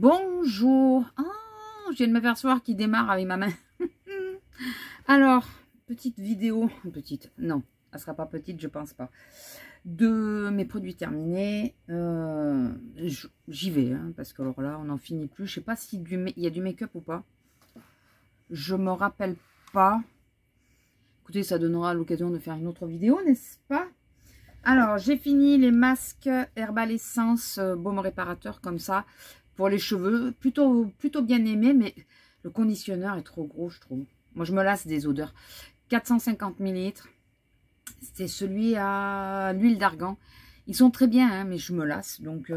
Bonjour. Oh, je viens de m'apercevoir qu'il démarre avec ma main. Alors, petite vidéo. Petite, non, elle sera pas petite, je pense pas. De mes produits terminés. J'y vais, hein, parce que alors là, on n'en finit plus. Je sais pas si il y a du make-up ou pas. Je me rappelle pas. Écoutez, ça donnera l'occasion de faire une autre vidéo, n'est-ce pas? Alors, j'ai fini les masques Herbal Essence baume réparateur comme ça pour les cheveux. Plutôt bien aimé, mais le conditionneur est trop gros, je trouve. Moi, je me lasse des odeurs. 450 ml. C'est celui à l'huile d'argan. Ils sont très bien, hein, mais je me lasse. Donc,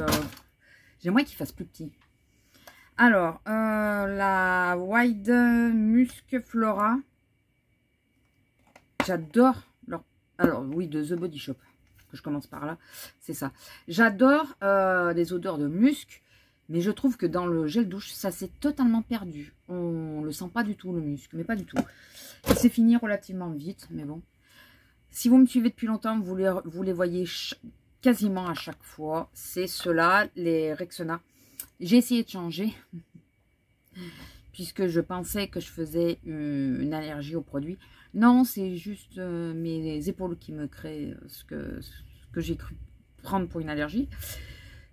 j'aimerais qu'ils fassent plus petit. Alors, la Wild Musk Flora. J'adore leur... Alors, oui, de The Body Shop. Que je commence par là, c'est ça. J'adore les odeurs de musc, mais je trouve que dans le gel douche, ça s'est totalement perdu. On le sent pas du tout, le musc, mais pas du tout. C'est fini relativement vite, mais bon. Si vous me suivez depuis longtemps, vous les voyez quasiment à chaque fois. C'est ceux-là, les Rexona. J'ai essayé de changer, puisque je pensais que je faisais une allergie aux produits. Non, c'est juste mes épaules qui me créent ce que j'ai cru prendre pour une allergie.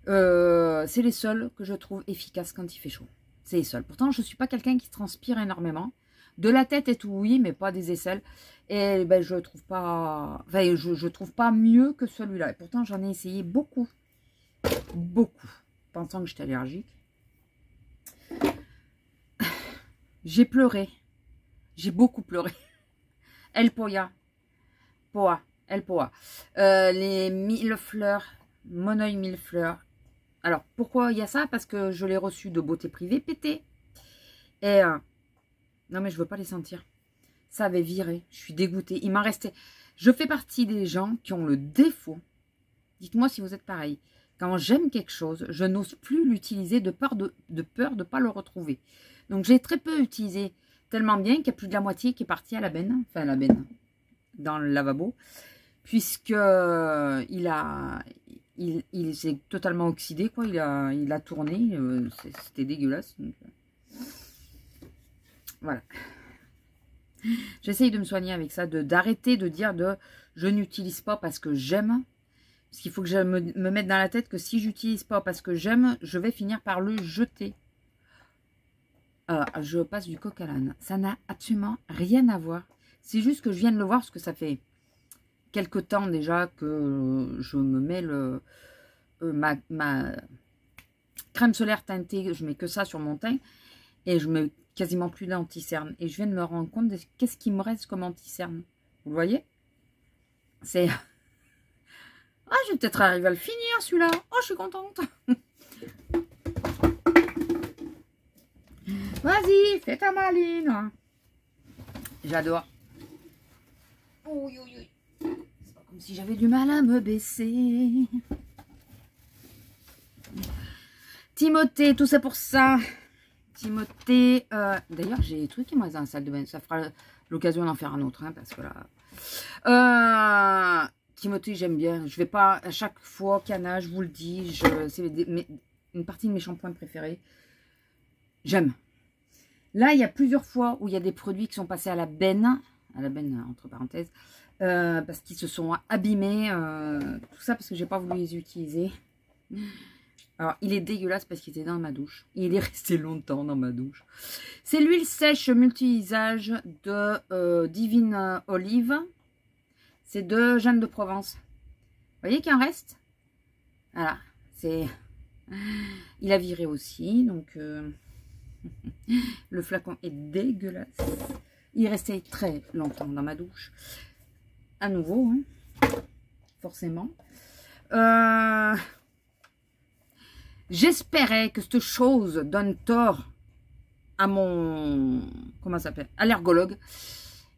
C'est les seuls que je trouve efficaces quand il fait chaud. C'est les seuls. Pourtant, je ne suis pas quelqu'un qui transpire énormément. De la tête et tout, oui, mais pas des aisselles. Et ben, je trouve pas... Enfin, je trouve pas mieux que celui-là. Et pourtant, j'en ai essayé beaucoup. Beaucoup. Pensant que j'étais allergique. J'ai pleuré. J'ai beaucoup pleuré. El Poa. Les 1000 fleurs, mon oeil 1000 fleurs. Alors, pourquoi il y a ça? Parce que je l'ai reçu de beauté privée pété. Et, non mais je veux pas les sentir. Ça avait viré, je suis dégoûtée. Il m'en restait. Je fais partie des gens qui ont le défaut. Dites-moi si vous êtes pareil. Quand j'aime quelque chose, je n'ose plus l'utiliser de peur de ne pas le retrouver. Donc, j'ai très peu utilisé. Tellement bien qu'il y a plus de la moitié qui est partie à la benne. Enfin, à la benne. Dans le lavabo. Puisque il s'est totalement oxydé, quoi. Il a tourné. C'était dégueulasse. Donc, voilà. J'essaye de me soigner avec ça. D'arrêter de dire je n'utilise pas parce que j'aime. Parce qu'il faut que je me mette dans la tête que si j'utilise pas parce que j'aime, je vais finir par le jeter. Je passe du coq à l'âne. Ça n'a absolument rien à voir. C'est juste que je viens de le voir parce que ça fait quelque temps déjà que je me mets ma crème solaire teintée. Je mets que ça sur mon teint. Et je mets quasiment plus d'anti-cerne. Et je viens de me rendre compte de qu'est-ce qui me reste comme anti-cerne. Vous le voyez? C'est... Ah, je vais peut-être arriver à le finir celui-là. Oh, je suis contente. Vas-y, fais ta maline. J'adore. Oui, oui, oui. C'est pas comme si j'avais du mal à me baisser. Timothée, tout ça pour ça. Timothée. D'ailleurs, j'ai des trucs qui me restent dans la salle de bain. Ça fera l'occasion d'en faire un autre, hein, parce que là. Timothée, j'aime bien. Je vais pas à chaque fois qu'il y en a, je vous le dis. C'est une partie de mes shampoings préférés. J'aime. Là, il y a plusieurs fois où il y a des produits qui sont passés à la benne entre parenthèses, parce qu'ils se sont abîmés, tout ça parce que j'ai pas voulu les utiliser. Alors, il est dégueulasse parce qu'il était dans ma douche. Il est resté longtemps dans ma douche. C'est l'huile sèche multi-usage de Divine Olive. C'est de Jeanne de Provence. Vous voyez qu'il en reste? Voilà, c'est... Il a viré aussi, donc... Le flacon est dégueulasse. Il restait très longtemps dans ma douche. À nouveau, hein, forcément. J'espérais que cette chose donne tort à mon... Comment ça s'appelle? Allergologue.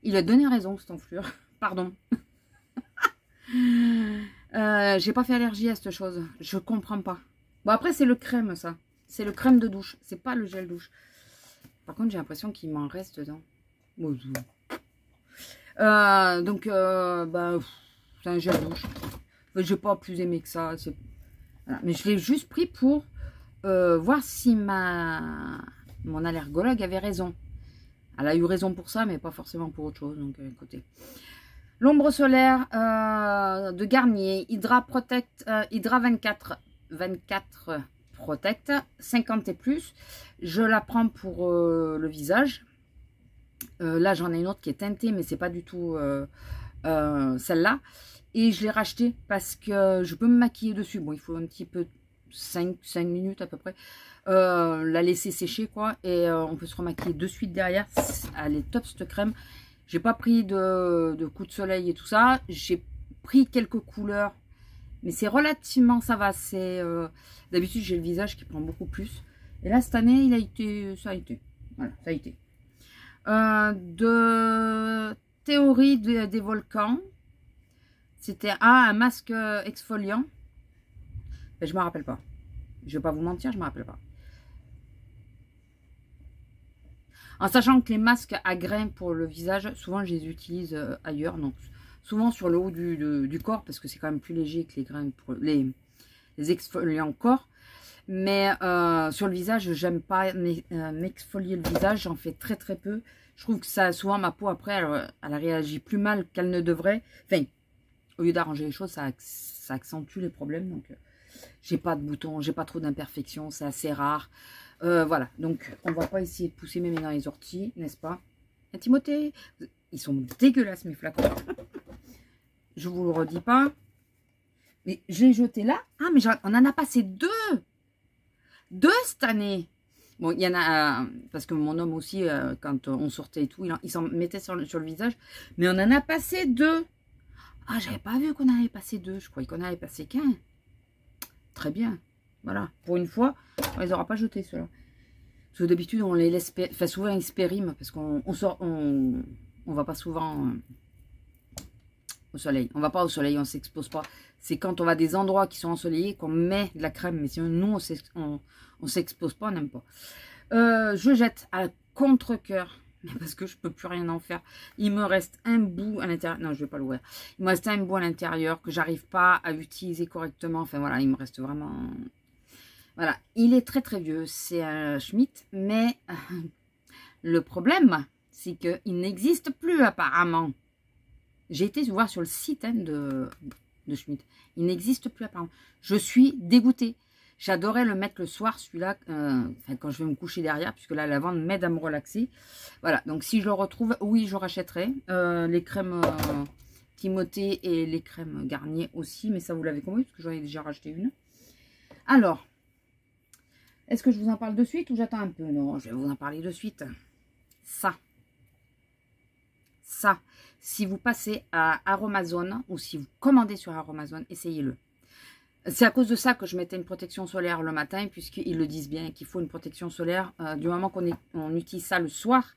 Il a donné raison, cette enflure. Pardon. J'ai pas fait allergie à cette chose. Je comprends pas. Bon, après, c'est le crème, ça. C'est le crème de douche. C'est pas le gel douche. Par contre, j'ai l'impression qu'il m'en reste dedans. Donc, bah, c'est un gel douche. J'ai pas plus aimé que ça. Voilà. Mais je l'ai juste pris pour voir si mon allergologue avait raison. Elle a eu raison pour ça, mais pas forcément pour autre chose. Donc, écoutez. L'ombre solaire de Garnier, Hydra Protect, Hydra 24 Protect, 50 et plus. Je la prends pour le visage. Là, j'en ai une autre qui est teintée, mais c'est pas du tout celle-là. Et je l'ai rachetée parce que je peux me maquiller dessus. Bon, il faut un petit peu, 5 minutes à peu près. La laisser sécher, quoi. Et on peut se remaquiller de suite derrière. Elle est top, cette crème. J'ai pas pris de coups de soleil et tout ça. J'ai pris quelques couleurs. Mais c'est relativement, ça va. D'habitude, j'ai le visage qui prend beaucoup plus. Et là, cette année, ça a été. Voilà, ça a été. De théorie des volcans. C'était un masque exfoliant. Mais je ne me rappelle pas. Je ne vais pas vous mentir, je ne me rappelle pas. En sachant que les masques à grains pour le visage, souvent je les utilise ailleurs. Donc, souvent sur le haut du corps, parce que c'est quand même plus léger que les grains pour les exfoliants corps. Mais sur le visage, j'aime pas m'exfolier le visage. J'en fais très très peu. Je trouve que ça, souvent ma peau après, elle réagit plus mal qu'elle ne devrait. Enfin, au lieu d'arranger les choses, ça accentue les problèmes. Donc, j'ai pas de boutons, j'ai pas trop d'imperfections, c'est assez rare. Voilà, donc on va pas essayer de pousser mes mains dans les orties, n'est-ce pas? Et Timothée, ils sont dégueulasses mes flacons. Je vous le redis pas. Mais je l'ai jeté là. Ah, mais on en a passé deux cette année. Bon, il y en a, parce que mon homme aussi, quand on sortait et tout, il s'en mettait sur le visage. Mais on en a passé deux. Ah, j'avais pas vu qu'on avait passé deux. Je croyais qu'on avait passé qu'un. Très bien. Voilà. Pour une fois, on les aura pas jetés, ceux-là. Parce que d'habitude, on les laisse, enfin, souvent, ils se périment parce qu'on va pas souvent au soleil. On va pas au soleil, on s'expose pas. C'est quand on va à des endroits qui sont ensoleillés qu'on met de la crème. Mais sinon, nous, on s'expose pas, on n'aime pas. Je jette à contre-cœur. Parce que je peux plus rien en faire. Il me reste un bout à l'intérieur. Non, je vais pas l'ouvrir. Il me reste un bout à l'intérieur que j'arrive pas à utiliser correctement. Enfin voilà, il me reste vraiment... Voilà, il est très très vieux. C'est un Schmitt. Mais le problème, c'est qu'il n'existe plus apparemment. J'ai été voir sur le site de Schmitt. Il n'existe plus apparemment. Je suis dégoûtée. J'adorais le mettre le soir, celui-là, quand je vais me coucher derrière, puisque la lavande m'aide à me relaxer. Voilà, donc si je le retrouve, oui, je rachèterai. Les crèmes Timothée et les crèmes Garnier aussi, mais ça, vous l'avez compris, parce que j'en ai déjà racheté une. Alors, est-ce que je vous en parle de suite ou j'attends un peu? Non, je vais vous en parler de suite. Ça, si vous passez à Aromazone, ou si vous commandez sur Aromazone, essayez-le. C'est à cause de ça que je mettais une protection solaire le matin, puisqu'ils le disent bien qu'il faut une protection solaire du moment qu'on utilise ça le soir,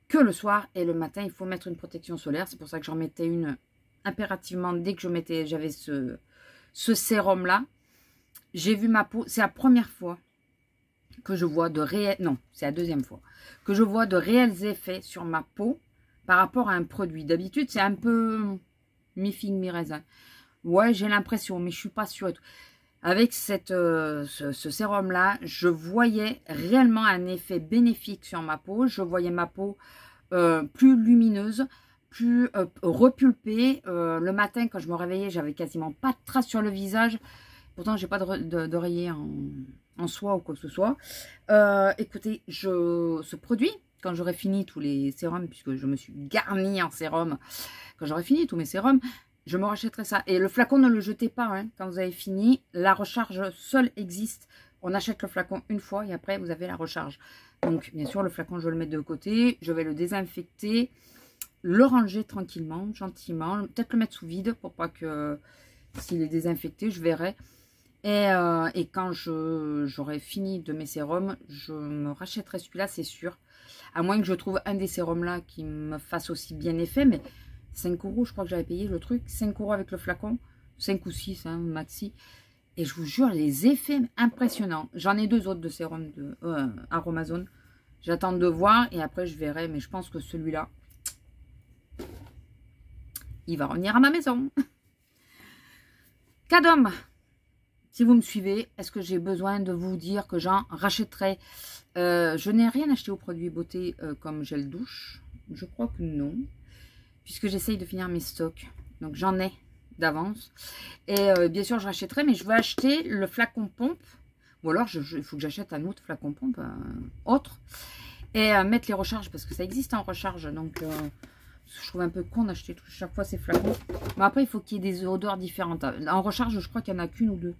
que le soir et le matin, il faut mettre une protection solaire. C'est pour ça que j'en mettais une impérativement dès que j'avais ce sérum-là. J'ai vu ma peau, c'est la première fois que je vois de réels, non, c'est la deuxième fois, que je vois de réels effets sur ma peau par rapport à un produit. D'habitude, c'est un peu mi-figue, mi-raisin. Ouais, j'ai l'impression, mais je suis pas sûre. Avec ce sérum-là, je voyais réellement un effet bénéfique sur ma peau. Je voyais ma peau plus lumineuse, plus repulpée. Le matin, quand je me réveillais, j'avais quasiment pas de traces sur le visage. Pourtant, j'ai pas d'oreiller en soie ou quoi que ce soit. Écoutez, ce produit, quand j'aurai fini tous les sérums, puisque je me suis garnie en sérum, quand j'aurai fini tous mes sérums, je me rachèterai ça. Et le flacon, ne le jetez pas. Hein. Quand vous avez fini, la recharge seule existe. On achète le flacon une fois et après, vous avez la recharge. Donc, bien sûr, le flacon, je vais le mettre de côté. Je vais le désinfecter. Le ranger tranquillement, gentiment. Peut-être le mettre sous vide pour pas que... S'il est désinfecté, je verrai. Et quand j'aurai fini de mes sérums, je me rachèterai celui-là, c'est sûr. À moins que je trouve un des sérums là qui me fasse aussi bien effet. Mais 5 € je crois que j'avais payé le truc. 5 € avec le flacon. 5 ou 6 hein, maxi. Et je vous jure, les effets impressionnants. J'en ai 2 autres de sérum de Aromazone. J'attends de voir et après je verrai. Mais je pense que celui-là, il va revenir à ma maison. Cadom. Si vous me suivez, est-ce que j'ai besoin de vous dire que j'en rachèterai? Je n'ai rien acheté aux produits beauté comme gel douche. Je crois que non. Puisque j'essaye de finir mes stocks. Donc j'en ai d'avance. Et bien sûr, je rachèterai. Mais je veux acheter le flacon pompe. Ou alors, il faut que j'achète un autre flacon pompe. Autre. Et mettre les recharges. Parce que ça existe en recharge. Donc je trouve un peu con d'acheter chaque fois ces flacons. Mais après, il faut qu'il y ait des odeurs différentes. En recharge, je crois qu'il y en a qu'une ou deux.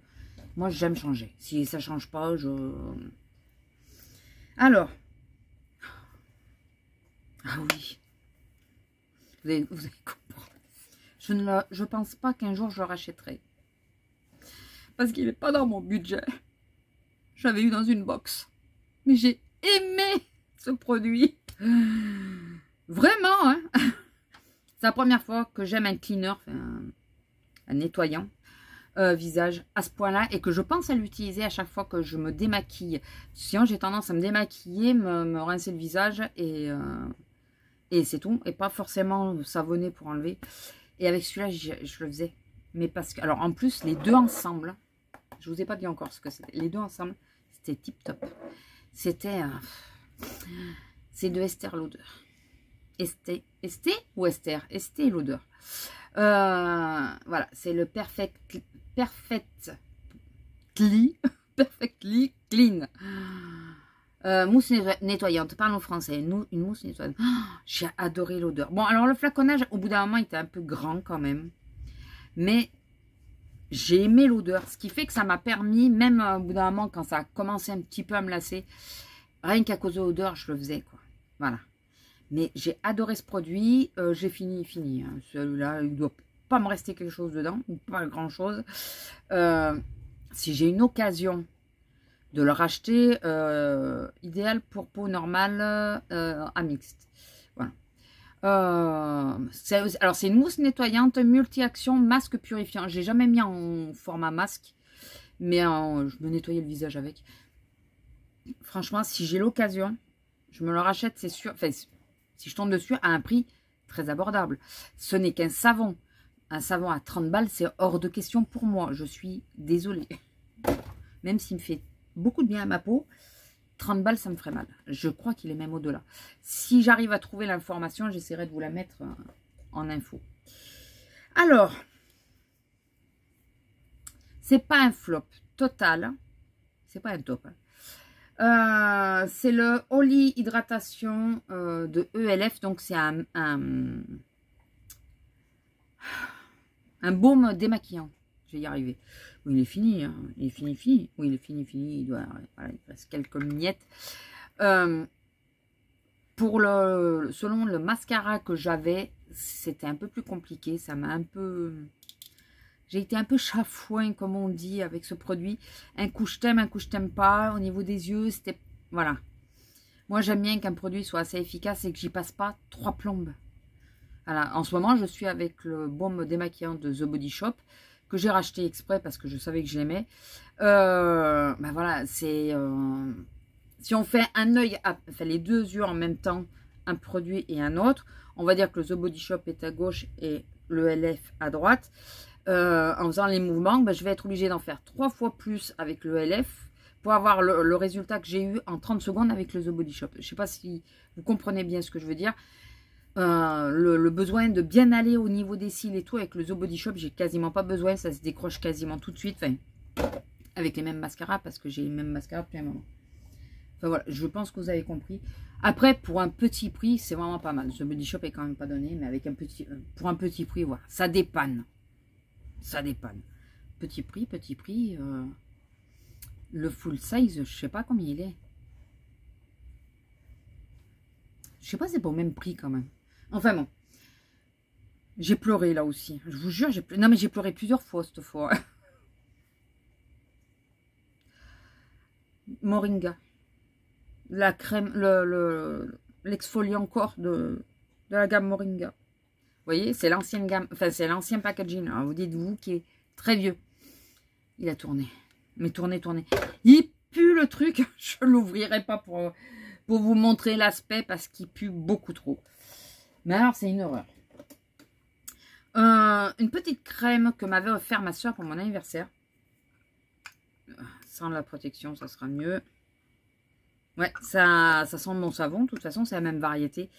Moi, j'aime changer. Si ça ne change pas, je... Alors. Ah oui. Vous allez comprendre. Je pense pas qu'un jour, je le rachèterai. Parce qu'il n'est pas dans mon budget. J'avais eu dans une box. Mais j'ai aimé ce produit. Vraiment, hein. C'est la première fois que j'aime un cleaner, un nettoyant. Visage à ce point là et que je pense à l'utiliser à chaque fois que je me démaquille. Sinon j'ai tendance à me démaquiller, me rincer le visage et c'est tout, et pas forcément savonner pour enlever. Et avec celui-là je le faisais, mais parce que alors en plus les deux ensemble, je vous ai pas dit encore ce que c'était, les deux ensemble c'était tip top. C'était c'est de Estée Lauder. Estée ou Esther? Estée Lauder. Voilà, c'est le Perfectly Clean. Mousse nettoyante, parlons français. Une mousse nettoyante. Oh, j'ai adoré l'odeur. Bon, alors le flaconnage, au bout d'un moment, il était un peu grand quand même. Mais j'ai aimé l'odeur. Ce qui fait que ça m'a permis, même au bout d'un moment, quand ça a commencé un petit peu à me lasser, rien qu'à cause de l'odeur, je le faisais, quoi. Voilà. Mais j'ai adoré ce produit. J'ai fini. Hein. Celui-là, il doit pas me rester quelque chose dedans, ou pas grand chose. Si j'ai une occasion de le racheter, idéal pour peau normale à mixte. Voilà. Alors c'est une mousse nettoyante multi-action masque purifiant. J'ai jamais mis en format masque, mais je me nettoyais le visage avec. Franchement, si j'ai l'occasion, je me le rachète, c'est sûr. Enfin, si je tombe dessus à un prix très abordable. Ce n'est qu'un savon. Un savon à 30 balles, c'est hors de question pour moi. Je suis désolée. Même s'il me fait beaucoup de bien à ma peau, 30 balles, ça me ferait mal. Je crois qu'il est même au-delà. Si j'arrive à trouver l'information, j'essaierai de vous la mettre en info. Alors, c'est pas un flop total. C'est pas un top. C'est le Oli Hydratation de ELF. Donc, c'est un baume démaquillant. Je vais y arriver. Oui, il est fini. Hein. Il est fini. Oui, il est fini. Il doit, voilà, il reste quelques miettes. Selon le mascara que j'avais, c'était un peu plus compliqué. Ça m'a un peu... J'ai été un peu chafouin, comme on dit, avec ce produit. Un coup je t'aime, un coup je t'aime pas. Au niveau des yeux, c'était... Voilà. Moi, j'aime bien qu'un produit soit assez efficace et que j'y passe pas 3 plombes. Voilà. En ce moment, je suis avec le baume démaquillant de The Body Shop, que j'ai racheté exprès parce que je savais que je l'aimais. Ben voilà, c'est... si on fait un œil, enfin les deux yeux en même temps, un produit et un autre, on va dire que le The Body Shop est à gauche et le LF à droite. En faisant les mouvements, ben, je vais être obligée d'en faire 3 fois plus avec le LF pour avoir le résultat que j'ai eu en 30 secondes avec le The Body Shop. Je ne sais pas si vous comprenez bien ce que je veux dire. Le besoin de bien aller au niveau des cils et tout avec le The Body Shop, j'ai quasiment pas besoin. Ça se décroche quasiment tout de suite. Enfin, avec les mêmes mascaras parce que j'ai les mêmes mascaras depuis un moment. Enfin voilà, je pense que vous avez compris. Après, pour un petit prix, c'est vraiment pas mal. The Body Shop est quand même pas donné, mais avec pour un petit prix, voilà, ça dépanne. Ça dépanne. Petit prix, le full size, je sais pas combien il est. Je sais pas, c'est pas au même prix quand même. Enfin bon. J'ai pleuré là aussi. Je vous jure, non mais j'ai pleuré plusieurs fois cette fois. Moringa. La crème, l'exfoliant corps de la gamme Moringa. Vous voyez, c'est l'ancienne gamme, enfin c'est l'ancien packaging. Alors, vous dites-vous qui est très vieux. Il a tourné. Mais tourné. Il pue le truc. Je ne l'ouvrirai pas pour vous montrer l'aspect parce qu'il pue beaucoup trop. Mais alors, c'est une horreur. Une petite crème que m'avait offert ma soeur pour mon anniversaire. Sans la protection, ça sera mieux. Ouais, ça sent mon savon. De toute façon, c'est la même variété.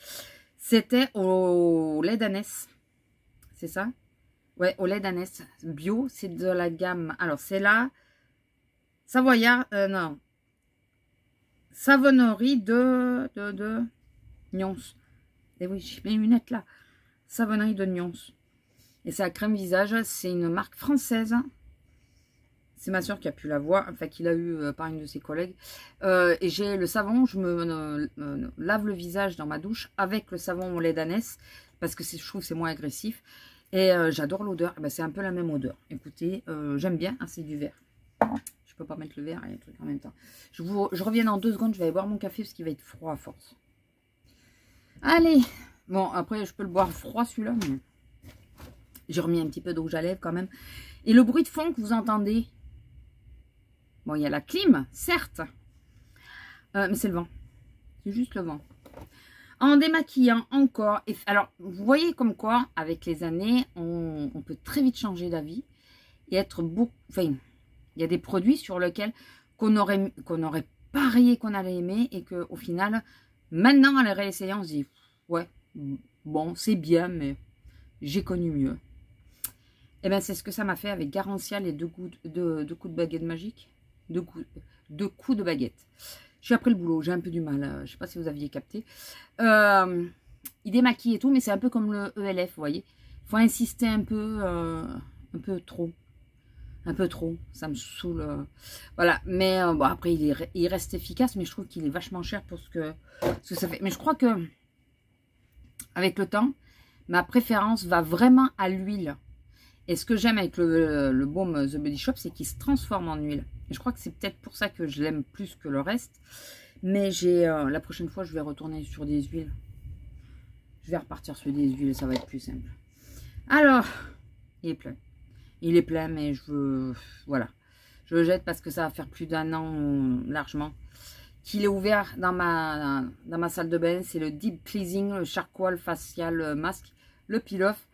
C'était au lait d'ânesse. C'est ça? Ouais, au lait d'ânesse bio. C'est de la gamme. Alors, c'est là. Savoyard. Non. Savonnerie de Nyons. Et oui, j'ai mes lunettes là. Savonnerie de Nyons. Et c'est la crème visage. C'est une marque française. C'est ma soeur qui a pu la voir, enfin qui l'a eu par une de ses collègues. Et j'ai le savon, je me lave le visage dans ma douche avec le savon au lait d'ânesse parce que je trouve que c'est moins agressif. Et j'adore l'odeur. Ben, c'est un peu la même odeur. Écoutez, j'aime bien. Ah, c'est du vert. Je peux pas mettre le verre et les trucs en même temps. Je reviens dans 2 secondes. Je vais aller boire mon café parce qu'il va être froid à force. Allez. Bon, après, je peux le boire froid celui-là. Mais j'ai remis un petit peu de rouge à lèvres quand même. Et le bruit de fond que vous entendez. Bon, il y a la clim, certes. Mais c'est le vent. C'est juste le vent. En démaquillant encore. Alors, vous voyez comme quoi, avec les années, on peut très vite changer d'avis. Et être beaucoup... Enfin, il y a des produits sur lesquels qu'on aurait parié qu'on allait aimer. Et qu'au final, maintenant, en les réessayant, on se dit, ouais, bon, c'est bien, mais j'ai connu mieux. Et bien, c'est ce que ça m'a fait avec Garantia, les 2 coups de baguette magique. 2 coups de baguette. Je suis après le boulot, j'ai un peu du mal. Je ne sais pas si vous aviez capté. Il démaquille et tout, mais c'est un peu comme le ELF, vous voyez. Il faut insister un peu trop. Un peu trop, ça me saoule. Voilà, mais bon, après, il reste efficace, mais je trouve qu'il est vachement cher pour ce que ça fait. Mais je crois que, avec le temps, ma préférence va vraiment à l'huile. Et ce que j'aime avec le baume The Body Shop, c'est qu'il se transforme en huile. Et je crois que c'est peut-être pour ça que je l'aime plus que le reste. Mais la prochaine fois, je vais retourner sur des huiles. Je vais repartir sur des huiles, ça va être plus simple. Alors, il est plein. Il est plein, mais je veux... Voilà. Je le jette parce que ça va faire plus d'1 an, largement. Qu'il est ouvert dans ma salle de bain. C'est le Deep Cleansing, le Charcoal Facial Mask, le peel-off.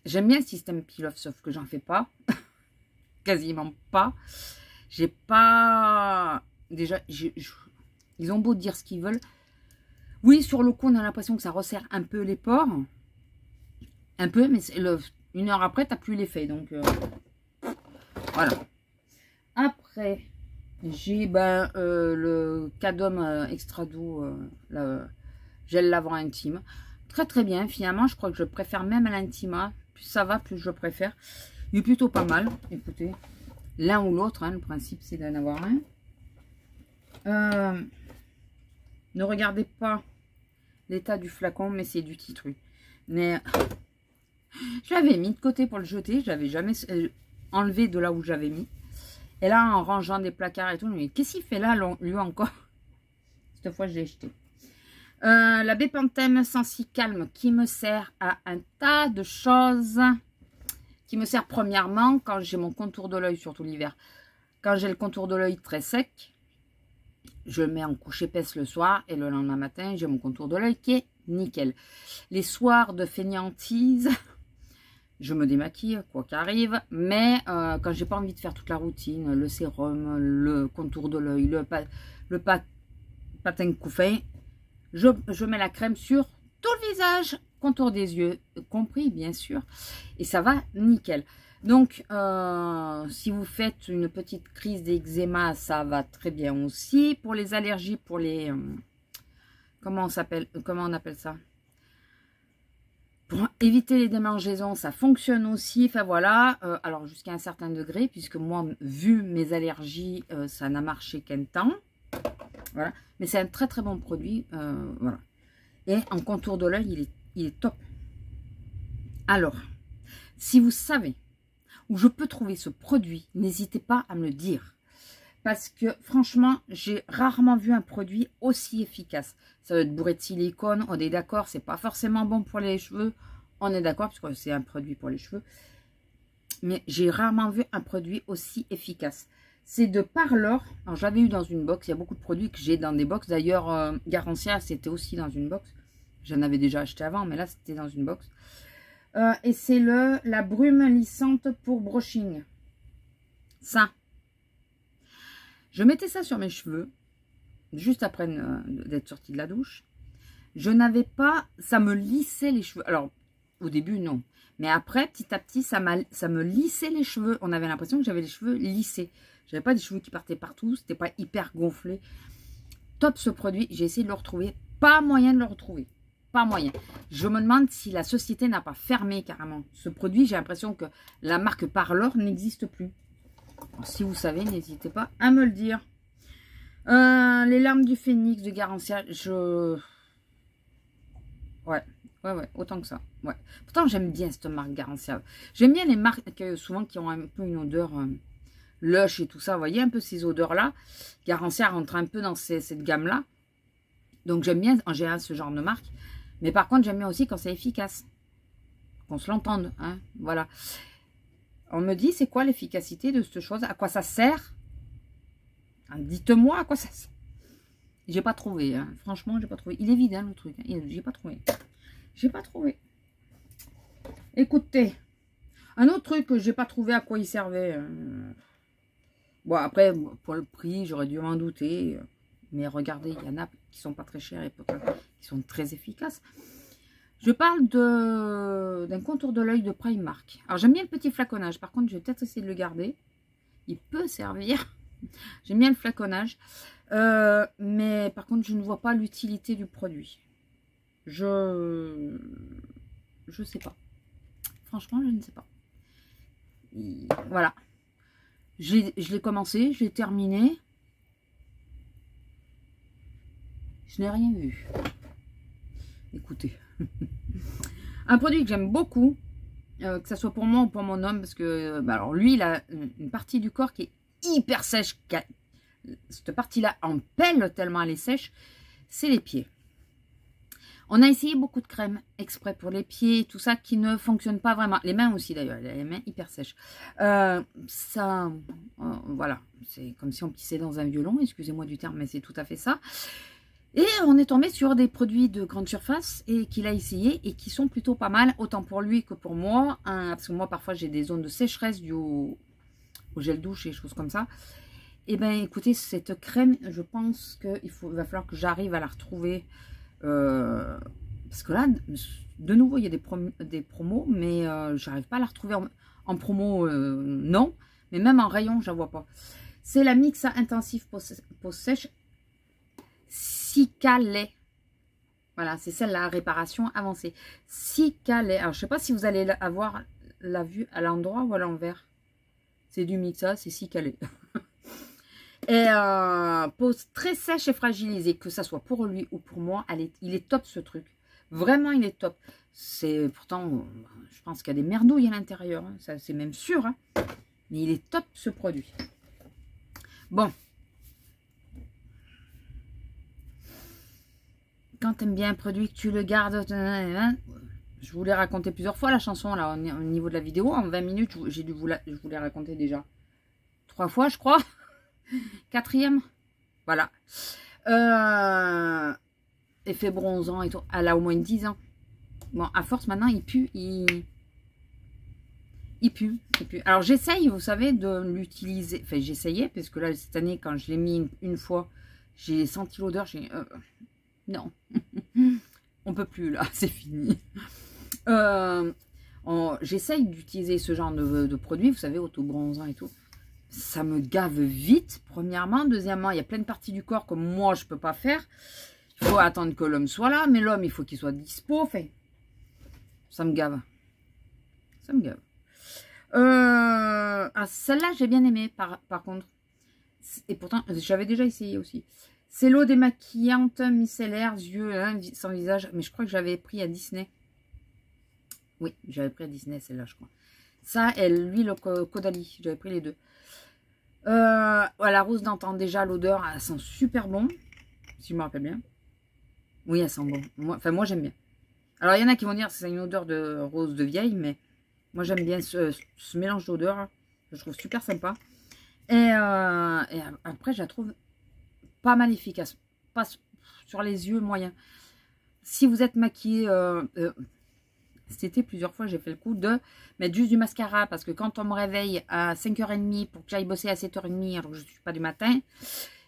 J'aime bien le système peel-off, sauf que j'en fais pas. Quasiment pas. J'ai pas... Déjà, ils ont beau dire ce qu'ils veulent. Oui, sur le coup, on a l'impression que ça resserre un peu les pores. Un peu, mais 1 heure après, tu n'as plus l'effet. Donc, voilà. Après, j'ai le Cadom Extra Doux, gel lavant intime. Très, très bien. Finalement, je crois que je préfère même à l'Intima. Plus ça va, plus je préfère. Il est plutôt pas mal. Écoutez, l'un ou l'autre, hein, le principe, c'est d'en avoir un. Ne regardez pas l'état du flacon, mais c'est du titru. Mais je l'avais mis de côté pour le jeter. Je l'avais jamais enlevé de là où j'avais mis. Et là, en rangeant des placards et tout, mais qu'est-ce qu'il fait là, lui encore? Cette fois, je l'ai jeté. La Bepanthen Sensi Calme qui me sert à un tas de choses. Qui me sert premièrement quand j'ai mon contour de l'œil, surtout l'hiver. Quand j'ai le contour de l'œil très sec, je le mets en couche épaisse le soir et le lendemain matin, j'ai mon contour de l'œil qui est nickel. Les soirs de fainéantise, je me démaquille, quoi qu'arrive. Mais quand j'ai pas envie de faire toute la routine, le sérum, le contour de l'œil, le patin couffin, je mets la crème sur tout le visage, contour des yeux compris, bien sûr. Et ça va nickel. Donc, si vous faites une petite crise d'eczéma, ça va très bien aussi. Pour les allergies, pour les... comment on appelle ça? Pour éviter les démangeaisons, ça fonctionne aussi. Enfin, voilà. Alors, jusqu'à un certain degré, puisque moi, vu mes allergies, ça n'a marché qu'un temps. Voilà. Mais c'est un très, très bon produit. Voilà. Et en contour de l'œil, il est top. Alors, si vous savez où je peux trouver ce produit, n'hésitez pas à me le dire. Parce que franchement, j'ai rarement vu un produit aussi efficace. Ça doit être bourré de silicone, on est d'accord, c'est pas forcément bon pour les cheveux. On est d'accord, parce que c'est un produit pour les cheveux. Mais j'ai rarement vu un produit aussi efficace. C'est de Parlor. Alors, j'avais eu dans une box. Il y a beaucoup de produits que j'ai dans des box. D'ailleurs, Garantia, c'était aussi dans une box. J'en avais déjà acheté avant, mais là, c'était dans une box. Et c'est la brume lissante pour brushing. Ça. Je mettais ça sur mes cheveux, juste après d'être sortie de la douche. Je n'avais pas... Ça me lissait les cheveux. Alors, au début, non. Mais après, petit à petit, ça me lissait les cheveux. On avait l'impression que j'avais les cheveux lissés. J'avais pas des cheveux qui partaient partout. C'était pas hyper gonflé. Top ce produit. J'ai essayé de le retrouver. Pas moyen de le retrouver. Pas moyen. Je me demande si la société n'a pas fermé carrément. Ce produit, j'ai l'impression que la marque Parlor n'existe plus. Alors, si vous savez, n'hésitez pas à me le dire. Les larmes du phénix de Garancia, Ouais, autant que ça. Ouais. Pourtant, j'aime bien cette marque Garancia. J'aime bien les marques souvent qui ont un peu une odeur lush et tout ça. Vous voyez un peu ces odeurs-là. Garancia rentre un peu dans cette gamme-là. Donc, j'aime bien en général ce genre de marque. Mais par contre, j'aime bien aussi quand c'est efficace. Qu'on se l'entende. Hein, voilà. On me dit, c'est quoi l'efficacité de cette chose? À quoi ça sert? Dites-moi à quoi ça sert. J'ai pas trouvé. Hein. Franchement, j'ai pas trouvé. Il est vide, hein, le truc. J'ai pas trouvé. J'ai pas trouvé. Écoutez. Un autre truc que j'ai pas trouvé à quoi il servait. Bon, après, pour le prix, j'aurais dû m'en douter. Mais regardez, il y en a qui sont pas très chers et qui sont très efficaces. Je parle d'un contour de l'œil de Primark. Alors, j'aime bien le petit flaconnage. Par contre, je vais peut-être essayer de le garder. Il peut servir. J'aime bien le flaconnage. Mais par contre, je ne vois pas l'utilité du produit. Je sais pas. Franchement, je ne sais pas. Voilà. Je l'ai commencé, je l'ai terminé. Je n'ai rien vu. Écoutez. Un produit que j'aime beaucoup, que ce soit pour moi ou pour mon homme, parce que alors lui, il a une partie du corps qui est hyper sèche. Cette partie-là en pèle tellement elle est sèche, c'est les pieds. On a essayé beaucoup de crèmes exprès pour les pieds, tout ça qui ne fonctionne pas vraiment. Les mains aussi d'ailleurs, les mains hyper sèches. Voilà, c'est comme si on pissait dans un violon, excusez-moi du terme, mais c'est tout à fait ça. Et on est tombé sur des produits de grande surface et qu'il a essayé et qui sont plutôt pas mal, autant pour lui que pour moi. Hein, parce que moi parfois j'ai des zones de sécheresse dues au gel douche et choses comme ça. Et bien écoutez, cette crème, je pense qu'il va falloir que j'arrive à la retrouver. Parce que là, de nouveau, il y a des promos, mais j'arrive pas à la retrouver en promo, non. Mais même en rayon, je la vois pas. C'est la Mixa Intensif Peau Sèche Cicalais. Voilà, c'est celle-là, réparation avancée. Cicalais. Alors, je sais pas si vous allez avoir la vue à l'endroit ou à l'envers. C'est du Mixa, c'est Cicalais. Et peau très sèche et fragilisée, que ça soit pour lui ou pour moi, il est top ce truc. Vraiment, il est top. C'est pourtant, je pense qu'il y a des merdouilles à l'intérieur, hein, ça c'est même sûr. Hein, mais il est top ce produit. Bon. Quand tu aimes bien un produit, que tu le gardes, je vous l'ai raconté plusieurs fois la chanson là au niveau de la vidéo. En 20 minutes, je vous l'ai raconté déjà 3 fois, je crois. 4e, voilà. Effet bronzant et tout. Elle a au moins 10 ans. Bon, à force maintenant, il pue. Il pue. Alors j'essaye, vous savez, de l'utiliser. Enfin, j'essayais, parce que là, cette année, quand je l'ai mis une fois, j'ai senti l'odeur. J'ai non. On peut plus, là. C'est fini. J'essaye d'utiliser ce genre de produit, vous savez, auto-bronzant et tout. Ça me gave vite, premièrement. Deuxièmement, il y a plein de parties du corps que moi, je peux pas faire. Il faut attendre que l'homme soit là. Mais l'homme, il faut qu'il soit dispo. Enfin, ça me gave. Ça me gave. Celle-là, j'ai bien aimé, par contre. Et pourtant, j'avais déjà essayé aussi. C'est l'eau démaquillante micellaire, yeux, hein, sans visage. Mais je crois que j'avais pris à Disney. Oui, j'avais pris à Disney, celle-là, je crois. Ça et l'huile Caudalie. J'avais pris les deux. La rose d'antan, déjà, l'odeur, elle sent super bon. Si je me rappelle bien. Oui, elle sent bon. Moi j'aime bien. Alors, il y en a qui vont dire que c'est une odeur de rose de vieille, mais moi, j'aime bien ce mélange d'odeurs. Je trouve super sympa. Et après, je la trouve pas mal efficace. Pas sur les yeux, moyen. Si vous êtes maquillé, cet été, plusieurs fois, j'ai fait le coup de mettre juste du mascara. Parce que quand on me réveille à 5h30 pour que j'aille bosser à 7h30, alors que je ne suis pas du matin,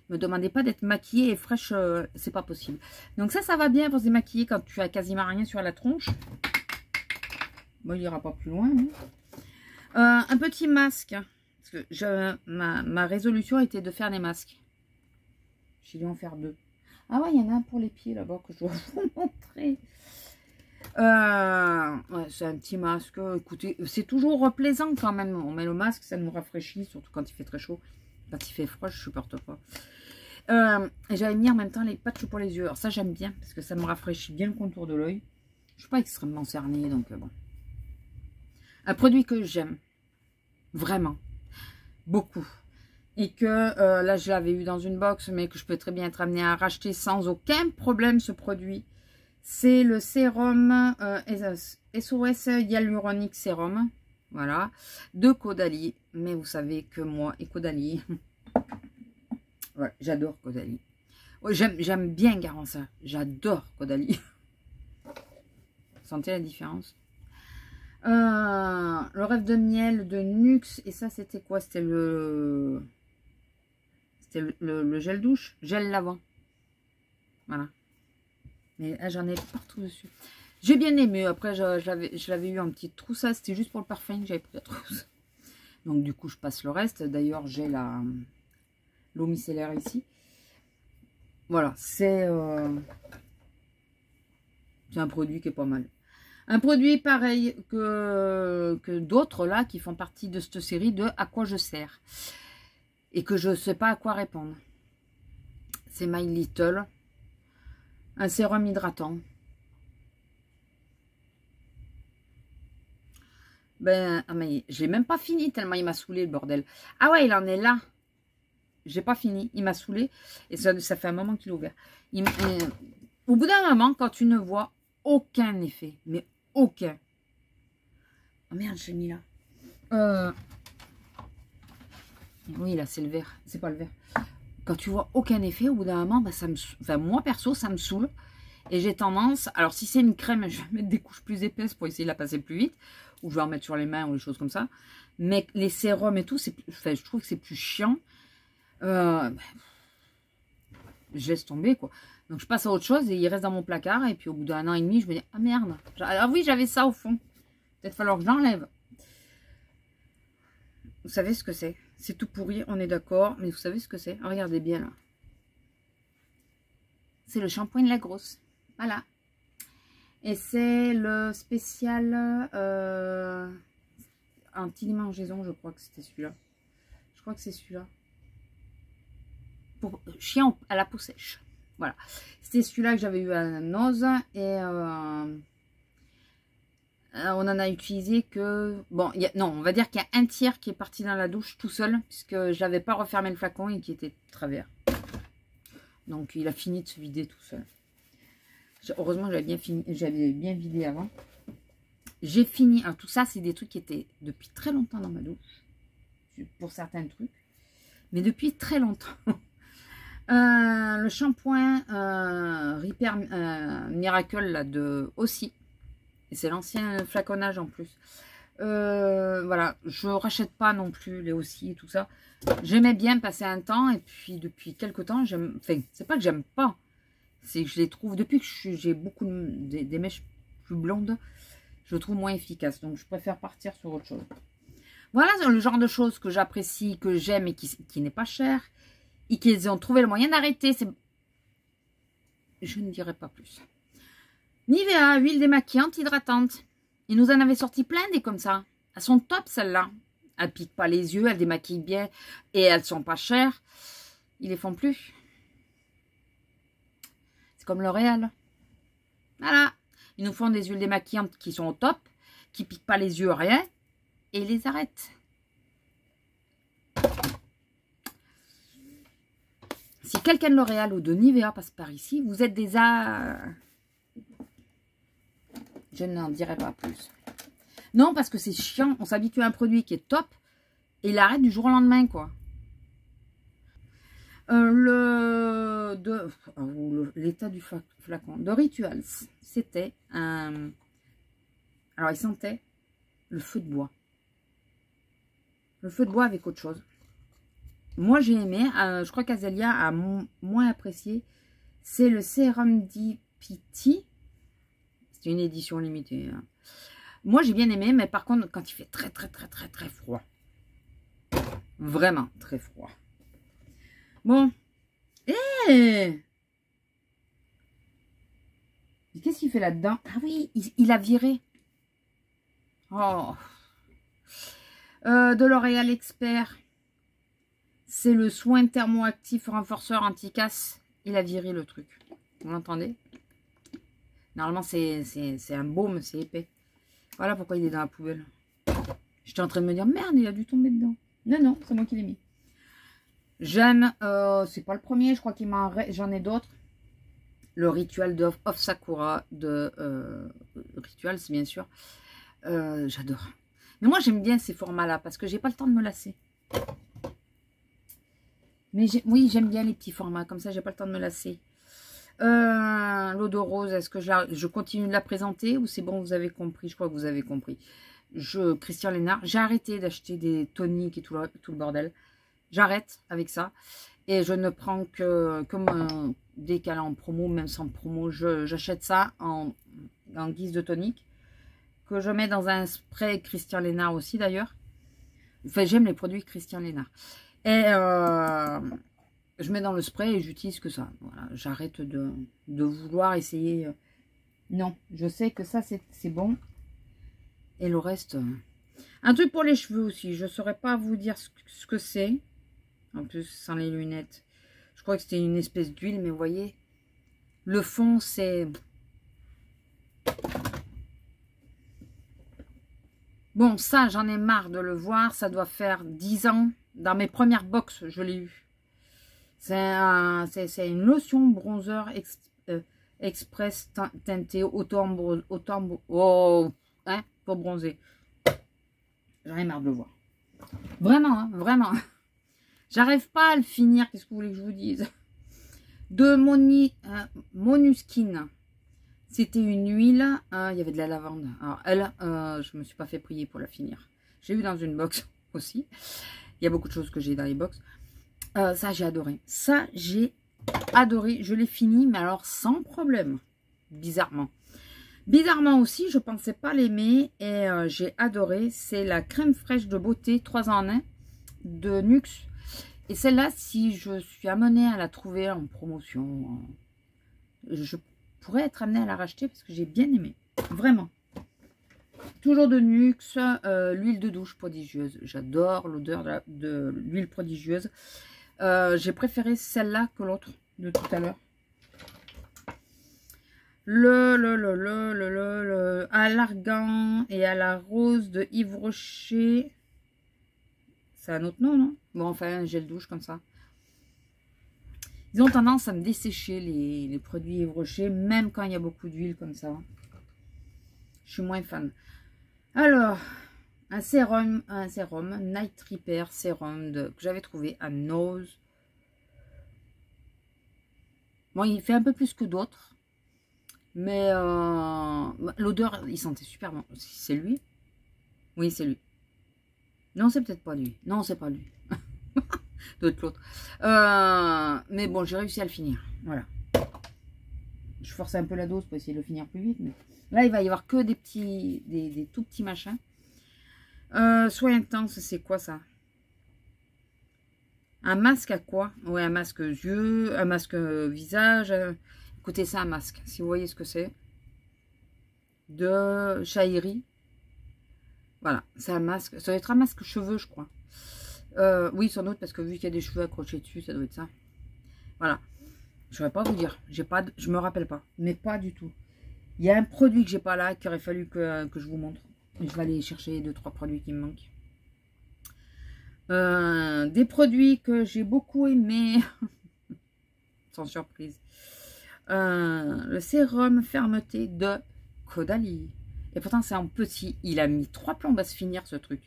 ne me demandez pas d'être maquillée et fraîche, c'est pas possible. Donc ça va bien pour se démaquiller quand tu as quasiment rien sur la tronche. Bon, il ira pas plus loin. Hein. Un petit masque. Parce que ma résolution était de faire des masques. J'ai dû en faire 2. Ah ouais, il y en a un pour les pieds là-bas que je dois vous montrer. Ouais, c'est un petit masque. Écoutez, c'est toujours plaisant quand même. On met le masque, ça nous rafraîchit, surtout quand il fait très chaud. Quand il fait froid, je supporte pas. Et j'allais mis en même temps les patchs pour les yeux. Alors ça, j'aime bien parce que ça me rafraîchit bien le contour de l'œil. Je suis pas extrêmement cernée, donc bon. Un produit que j'aime. Vraiment. Beaucoup. Et que là, je l'avais eu dans une box, mais que je peux très bien être amenée à racheter sans aucun problème ce produit. C'est le sérum SOS Hyaluronic Sérum. Voilà. De Caudalie. Mais vous savez que moi et Caudalie... ouais, j'adore Caudalie. Ouais, j'aime bien Garança. J'adore Caudalie. Sentez la différence. Le rêve de miel de Nuxe. Et ça, c'était quoi? C'était le gel douche. Gel lavant. Voilà. Mais là, j'en ai partout dessus. J'ai bien aimé. Après, je l'avais eu en petite trousse. C'était juste pour le parfum que j'avais pris la trousse. Donc, du coup, je passe le reste. D'ailleurs, j'ai l'eau micellaire ici. Voilà. C'est un produit qui est pas mal. Un produit pareil que d'autres là qui font partie de cette série de à quoi je sers. Et que je ne sais pas à quoi répondre. C'est My Little. Un sérum hydratant. Ben, ah mais je l'ai même pas fini tellement il m'a saoulé le bordel. Ah ouais, il en est là. J'ai pas fini. Il m'a saoulé. Et ça fait un moment qu'il est ouvert. Au bout d'un moment, quand tu ne vois aucun effet, mais aucun. Oh merde, j'ai mis là. Oui, là, c'est le vert. C'est pas le vert. Quand tu vois aucun effet, au bout d'un moment, bah, moi, perso, ça me saoule. Et j'ai tendance... Alors, si c'est une crème, je vais mettre des couches plus épaisses pour essayer de la passer plus vite. Ou je vais en mettre sur les mains ou des choses comme ça. Mais les sérums et tout, je trouve que c'est plus chiant. Je laisse tomber, quoi. Donc, je passe à autre chose et il reste dans mon placard. Et puis, au bout d'un an et demi, je me dis, ah merde. Ah oui, j'avais ça au fond. Peut-être falloir que j'enlève. Vous savez ce que c'est? C'est tout pourri, on est d'accord. Mais vous savez ce que c'est? Regardez bien, là. C'est le shampoing de la grosse. Voilà. Et c'est le spécial anti-démangeaison, je crois que c'était celui-là. Je crois que c'est celui-là. Pour chien à la peau sèche. Voilà. C'était celui-là que j'avais eu à Noz. Et on en a utilisé que... Bon, non, on va dire qu'il y a un tiers qui est parti dans la douche tout seul. Puisque je n'avais pas refermé le flacon et qui était travers. Donc, il a fini de se vider tout seul. Heureusement, j'avais bien vidé avant. J'ai fini. Alors, tout ça, c'est des trucs qui étaient depuis très longtemps dans ma douche. Pour certains trucs. Mais depuis très longtemps. Le shampoing Repair Miracle là, aussi. Et c'est l'ancien flaconnage en plus. Voilà. Je rachète pas non plus les aussi et tout ça. J'aimais bien passer un temps. Et puis, depuis quelques temps, j'aime... Enfin, c'est pas que j'aime pas. C'est que je les trouve, depuis que j'ai beaucoup des mèches plus blondes, je le trouve moins efficace. Donc, je préfère partir sur autre chose. Voilà le genre de choses que j'apprécie, que j'aime et qui n'est pas cher. Et qu'ils ont trouvé le moyen d'arrêter. Je ne dirai pas plus. Nivea, huile démaquillante hydratante. Ils nous en avaient sorti plein des comme ça. Elles sont top celles-là. Elles piquent pas les yeux, elles démaquillent bien. Et elles sont pas chères. Ils les font plus. Comme L'Oréal. Voilà. Ils nous font des huiles démaquillantes qui sont au top, qui piquent pas les yeux, rien, et ils les arrêtent. Si quelqu'un de L'Oréal ou de Nivea passe par ici, vous êtes des Je n'en dirai pas plus. Non, parce que c'est chiant. On s'habitue à un produit qui est top, et il arrête du jour au lendemain, quoi. L'état du flacon de Rituals, c'était un Alors, il sentait le feu de bois. Le feu de bois avec autre chose. Moi, j'ai aimé. Je crois qu'Azélia a moins apprécié. C'est le Sérum d'Ipiti. C'est une édition limitée. Hein. Moi, j'ai bien aimé. Mais par contre, quand il fait très froid. Vraiment très froid. Bon. Mais qu'est-ce qu'il fait là-dedans? Ah oui, il a viré. Oh. De L'Oréal Expert. C'est le soin thermoactif renforceur anti-casse. Il a viré le truc. Vous l'entendez? Normalement, c'est un baume, c'est épais. Voilà pourquoi il est dans la poubelle. J'étais en train de me dire, merde, il a dû tomber dedans. Non, non, c'est moi qui l'ai mis. J'aime, c'est pas le premier, je crois qu'il j'en ai d'autres. Le Ritual de Off Sakura de Ritual, c'est bien sûr. J'adore. Mais moi, j'aime bien ces formats-là parce que j'ai pas le temps de me lasser. Mais oui, j'aime bien les petits formats. Comme ça, j'ai pas le temps de me lasser. L'eau de rose, est-ce que je continue de la présenter ou c'est bon, vous avez compris? Je crois que vous avez compris. Christian Lénard, j'ai arrêté d'acheter des toniques et tout le bordel. J'arrête avec ça. Et je ne prends que comme dès qu'elle est en promo, même sans promo, j'achète ça en guise de tonique. Que je mets dans un spray Christian Lénard aussi d'ailleurs. Enfin, j'aime les produits Christian Lénard. Et je mets dans le spray et j'utilise que ça. Voilà, j'arrête de vouloir essayer. Non, je sais que ça c'est bon. Et le reste. Un truc pour les cheveux aussi. Je ne saurais pas vous dire ce que c'est. En plus, sans les lunettes. Je crois que c'était une espèce d'huile, mais vous voyez. Le fond, c'est... Bon, ça, j'en ai marre de le voir. Ça doit faire 10 ans. Dans mes premières box, je l'ai eu. C'est une lotion bronzer express teintée hein, pour bronzer. J'en ai marre de le voir. Vraiment, hein, vraiment. J'arrive pas à le finir. Qu'est-ce que vous voulez que je vous dise? De Monuskin. C'était une huile. Il y avait de la lavande. Alors, elle, je me suis pas fait prier pour la finir. J'ai eu dans une box aussi. Il y a beaucoup de choses que j'ai dans les box. Ça, j'ai adoré. Ça, j'ai adoré. Je l'ai fini, mais alors sans problème. Bizarrement. Bizarrement aussi, je pensais pas l'aimer. Et j'ai adoré. C'est la crème fraîche de beauté 3 en 1 de Nuxe. Et celle-là, si je suis amenée à la trouver en promotion, je pourrais être amenée à la racheter parce que j'ai bien aimé. Vraiment. Toujours de Nuxe, l'huile de douche prodigieuse. J'adore l'odeur de l'huile prodigieuse. J'ai préféré celle-là que l'autre de tout à l'heure. À l'argan et à la rose de Yves Rocher. C'est un autre nom, non? Bon, enfin, un gel douche comme ça. Ils ont tendance à me dessécher les produits Yves Rocher, même quand il y a beaucoup d'huile comme ça. Je suis moins fan. Alors, un sérum Night Repair sérum que j'avais trouvé à Nose. Bon, il fait un peu plus que d'autres. Mais l'odeur, il sentait super bon. C'est lui? Oui, c'est lui. Non, c'est peut-être pas lui. Non, c'est pas lui. D'autres l'autre. Mais bon, j'ai réussi à le finir. Voilà. Je force un peu la dose pour essayer de le finir plus vite. Mais là, il va y avoir que des petits, des tout petits machins. Soin intense, c'est quoi ça? Un masque à quoi? Ouais, un masque yeux, un masque visage. Écoutez, c'est un masque. Si vous voyez ce que c'est. De Chahiri. Voilà, c'est un masque. Ça doit être un masque cheveux, je crois. Oui, sans doute, parce que vu qu'il y a des cheveux accrochés dessus, ça doit être ça. Voilà. Je ne saurais pas vous dire. Je me rappelle pas. Mais pas du tout. Il y a un produit que j'ai pas là, qu'il aurait fallu que je vous montre. Je vais aller chercher 2-3 produits qui me manquent. Des produits que j'ai beaucoup aimés. Sans surprise. Le sérum fermeté de Caudalie. Et pourtant, c'est en petit. Il a mis 3 plombes à se finir, ce truc.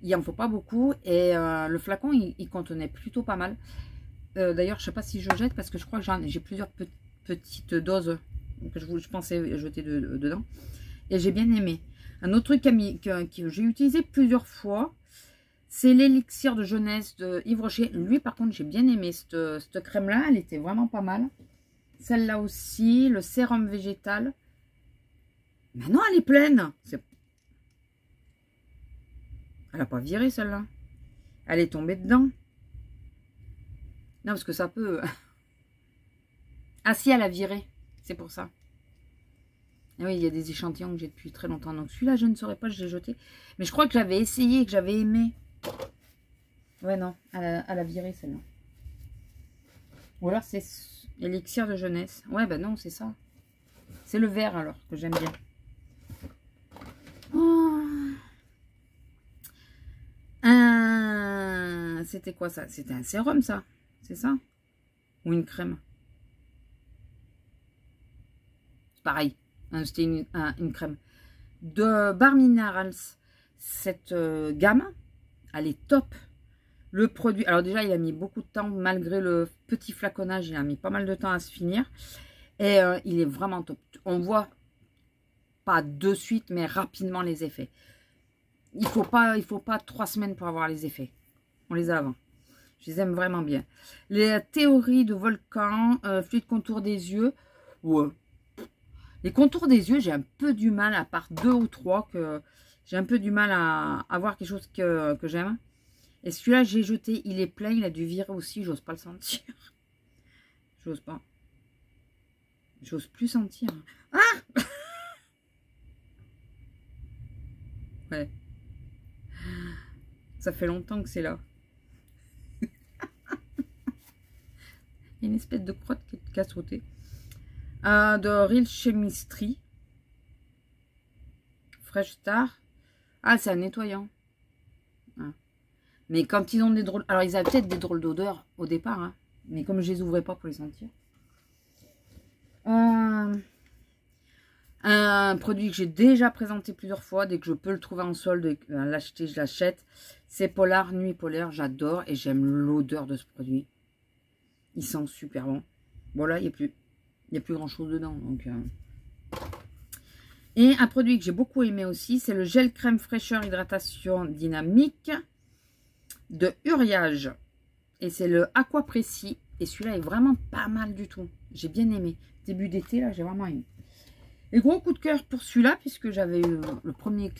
Il en faut pas beaucoup. Et le flacon, il contenait plutôt pas mal. D'ailleurs, je sais pas si je jette parce que je crois que j'ai plusieurs petites doses que je pensais jeter dedans. Et j'ai bien aimé. Un autre truc que j'ai utilisé plusieurs fois, c'est l'élixir de jeunesse de Yves Rocher. Lui, par contre, j'ai bien aimé cette crème-là. Elle était vraiment pas mal. Celle-là aussi, le sérum végétal. Mais non, elle est pleine. Elle n'a pas viré, celle-là. Elle est tombée dedans. Non, parce que ça peut... Ah si, elle a viré. C'est pour ça. Et oui, il y a des échantillons que j'ai depuis très longtemps. Donc celui-là, je ne saurais pas, je l'ai jeté. Mais je crois que j'avais essayé, que j'avais aimé. Ouais, non, elle a viré celle-là. Ou alors c'est élixir de jeunesse. Ouais, ben non, c'est ça. C'est le vert alors, que j'aime bien. Oh. C'était quoi ça? C'était un sérum, ça? C'est ça? Ou une crème? Pareil. C'était une crème. De Bar Minerals. Cette gamme, elle est top. Le produit, alors déjà, il a mis beaucoup de temps, malgré le petit flaconnage, il a mis pas mal de temps à se finir. Et il est vraiment top. On voit, pas de suite, mais rapidement les effets. Il faut pas 3 semaines pour avoir les effets. On les a avant. Je les aime vraiment bien. Les théories de volcan, fluide contour des yeux. Ouais. Les contours des yeux, j'ai un peu du mal, à part 2 ou 3, que j'ai un peu du mal à avoir quelque chose que j'aime. Et celui-là, j'ai jeté, il est plein, il a dû virer aussi, j'ose pas le sentir. J'ose pas. J'ose plus sentir. Ah! Ouais. Ça fait longtemps que c'est là. Il y a une espèce de crotte qui a sauté. De Real Chemistry. Fresh Star. Ah, c'est un nettoyant. Ah. Mais quand ils ont des drôles... Alors, ils avaient peut-être des drôles d'odeur au départ. Hein, mais comme je les ouvrais pas pour les sentir. Un produit que j'ai déjà présenté plusieurs fois. Dès que je peux le trouver en solde, l'acheter, je l'achète. C'est Polar Nuit Polaire. J'adore et j'aime l'odeur de ce produit. Il sent super bon. Bon, là, il n'y a plus grand chose dedans. Donc, Et un produit que j'ai beaucoup aimé aussi, c'est le gel crème fraîcheur hydratation dynamique de Uriage. Et c'est le Aqua Précis. Et celui-là est vraiment pas mal du tout. J'ai bien aimé. Début d'été, là, j'ai vraiment aimé. Et gros coup de cœur pour celui-là, puisque j'avais eu le premier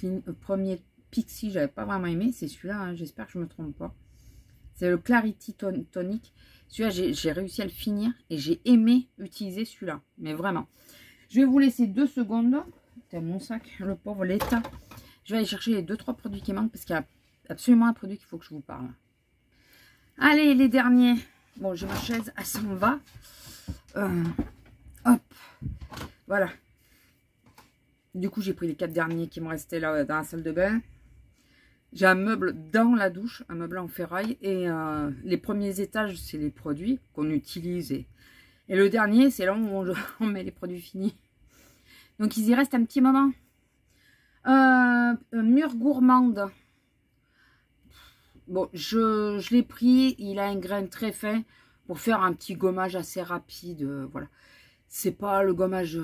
Pixie, j'avais pas vraiment aimé. C'est celui-là, hein, j'espère que je me trompe pas. C'est le Clarity Tonic. Celui-là, j'ai réussi à le finir et j'ai aimé utiliser celui-là. Mais vraiment. Je vais vous laisser 2 secondes. C'est mon sac, le pauvre l'état. Je vais aller chercher les 2-3 produits qui manquent parce qu'il y a absolument un produit qu'il faut que je vous parle. Allez, les derniers. Bon, j'ai ma chaise, elle s'en va. Hop. Voilà. Du coup, j'ai pris les 4 derniers qui me restaient là dans la salle de bain. J'ai un meuble dans la douche, un meuble en ferraille. Et les premiers étages, c'est les produits qu'on utilise. Et le dernier, c'est là où on met les produits finis. Donc, il y reste un petit moment. Mûre gourmande. Bon, je l'ai pris. Il a un grain très fin pour faire un petit gommage assez rapide. Voilà. C'est pas le gommage...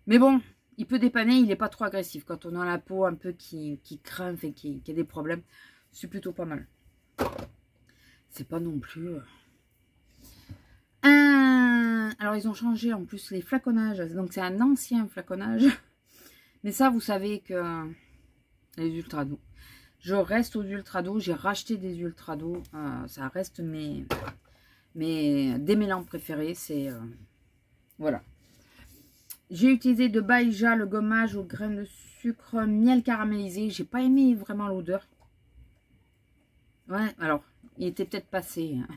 Mais bon, il peut dépanner. Il n'est pas trop agressif. Quand on a la peau un peu qui craint et qui a des problèmes, c'est plutôt pas mal. C'est pas non plus... Alors, ils ont changé en plus les flaconnages. Donc, c'est un ancien flaconnage. Mais ça, vous savez que... Les ultra doux. Je reste aux ultra doux. J'ai racheté des ultra doux. Ça reste mes démêlants préférés. C'est... voilà. J'ai utilisé de Baïja le gommage au grain de sucre miel caramélisé. J'ai pas aimé vraiment l'odeur. Ouais, alors, il était peut-être passé. Hein.